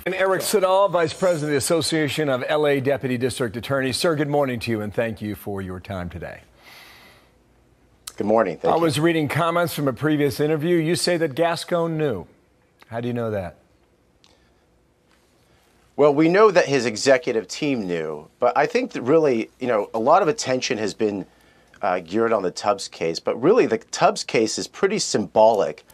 And Eric Siddall, Vice President of the Association of LA Deputy District Attorneys. Sir, good morning to you, and thank you for your time today. Good morning. Thank you. I was reading comments from a previous interview. You say that Gascon knew. How do you know that? Well, we know that his executive team knew, but I think that really, a lot of attention has been geared on the Tubbs case, but really the Tubbs case is pretty symbolic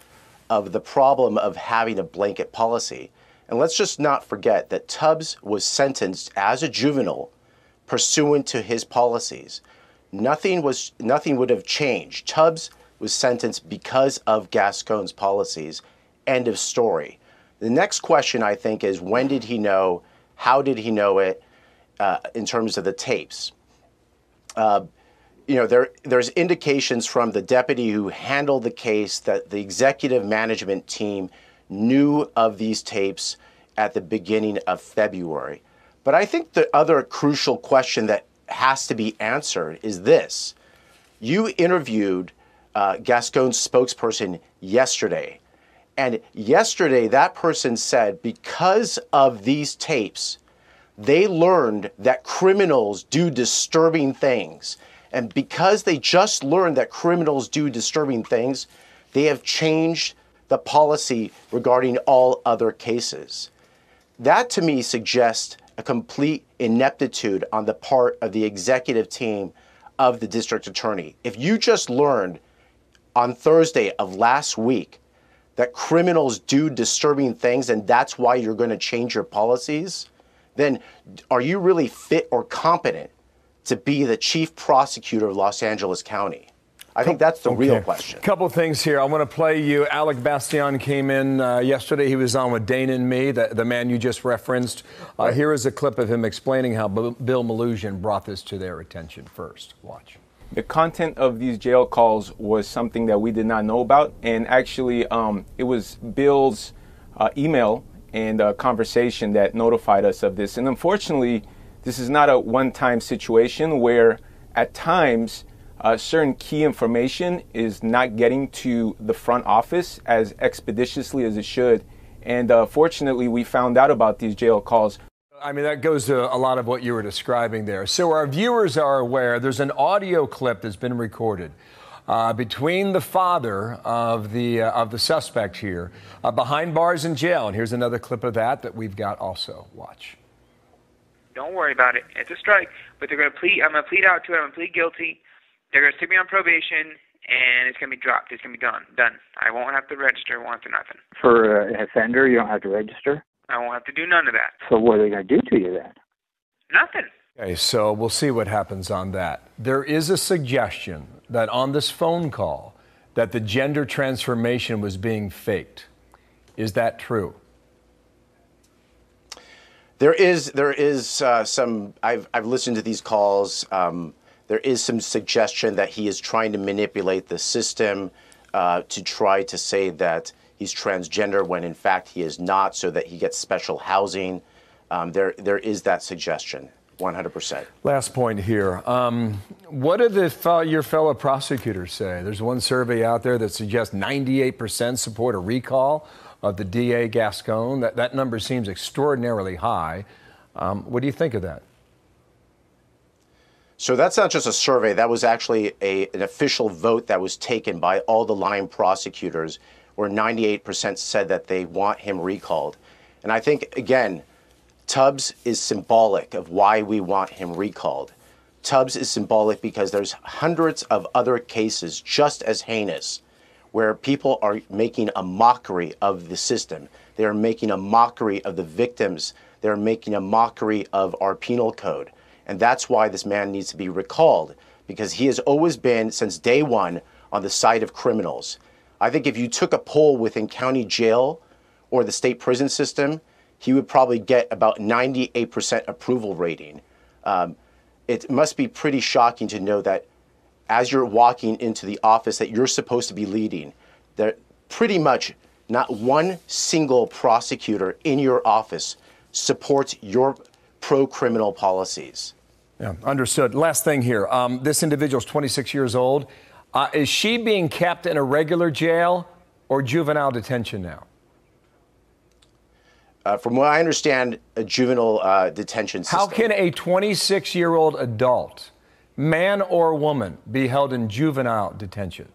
of the problem of having a blanket policy. And let's just not forget that Tubbs was sentenced as a juvenile pursuant to his policies. Nothing would have changed. Tubbs was sentenced because of Gascon's policies. End of story. The next question, I think, is when did he know? How did he know it in terms of the tapes? There's indications from the deputy who handled the case that the executive management team knew of these tapes at the beginning of February. But I think the other crucial question that has to be answered is this. You interviewed Gascon's spokesperson yesterday. And yesterday, that person said because of these tapes, they learned that criminals do disturbing things. And because they just learned that criminals do disturbing things, they have changed the policy regarding all other cases. That, to me, suggests a complete ineptitude on the part of the executive team of the district attorney. If you just learned on Thursday of last week that criminals do disturbing things and that's why you're going to change your policies, then are you really fit or competent to be the chief prosecutor of Los Angeles County? I think that's the real question. Couple things here. I want to play you. Alec Bastion came in yesterday. He was on with Dana and me, the man you just referenced. Here is a clip of him explaining how Bill Maloogian brought this to their attention first. Watch. The content of these jail calls was something that we did not know about. And actually, it was Bill's email and conversation that notified us of this. And unfortunately, this is not a one-time situation where at times certain key information is not getting to the front office as expeditiously as it should. And fortunately, we found out about these jail calls. I mean, that goes to a lot of what you were describing there. So our viewers are aware there's an audio clip that's been recorded between the father of the suspect here behind bars in jail. And here's another clip of that we've got also. Watch. Don't worry about it. It's a strike, but they're going to plead. I'm going to plead out to it. I'm going to plead guilty. They're going to stick me on probation, and it's going to be dropped. It's going to be done. I won't have to register. I won't have to nothing. For an offender, you don't have to register? I won't have to do none of that. So what are they going to do to you then? Nothing. Okay, so we'll see what happens on that. There is a suggestion that on this phone call that the gender transformation was being faked. Is that true? There is some. I've listened to these calls. There is some suggestion that he is trying to manipulate the system to try to say that he's transgender when in fact he is not, so that he gets special housing. There is that suggestion, 100%. Last point here. What do your fellow prosecutors say? There's one survey out there that suggests 98% support a recall of the DA Gascon. That number seems extraordinarily high. What do you think of that? So that's not just a survey. That was actually an official vote that was taken by all the line prosecutors, where 98% said that they want him recalled. And I think, again, Tubbs is symbolic of why we want him recalled. Tubbs is symbolic because there's hundreds of other cases just as heinous where people are making a mockery of the system. They are making a mockery of the victims. They're making a mockery of our penal code. And that's why this man needs to be recalled, because he has always been, since day one, on the side of criminals. I think if you took a poll within county jail or the state prison system, he would probably get about 98% approval rating. It must be pretty shocking to know that as you're walking into the office that you're supposed to be leading, that pretty much not one single prosecutor in your office supports your pro-criminal policies. Yeah, understood. Last thing here. This individual's 26 years old. Is she being kept in a regular jail or juvenile detention now? from what I understand, a juvenile detention system. How can a 26-year-old adult, man or woman, be held in juvenile detention?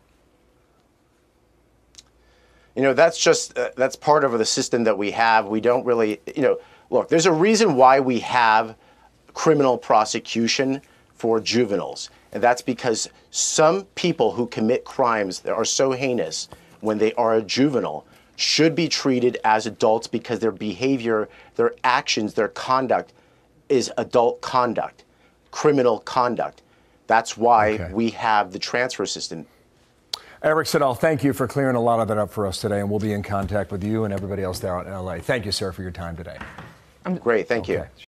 You know, that's just, that's part of the system that we have. We don't really, you know, look, there's a reason why we have criminal prosecution for juveniles. And that's because some people who commit crimes that are so heinous when they are a juvenile should be treated as adults because their behavior, their actions, their conduct is adult conduct, criminal conduct. That's why we have the transfer system. Eric Siddall, thank you for clearing a lot of that up for us today, and we'll be in contact with you and everybody else there out in LA. Thank you, sir, for your time today. Great, thank you.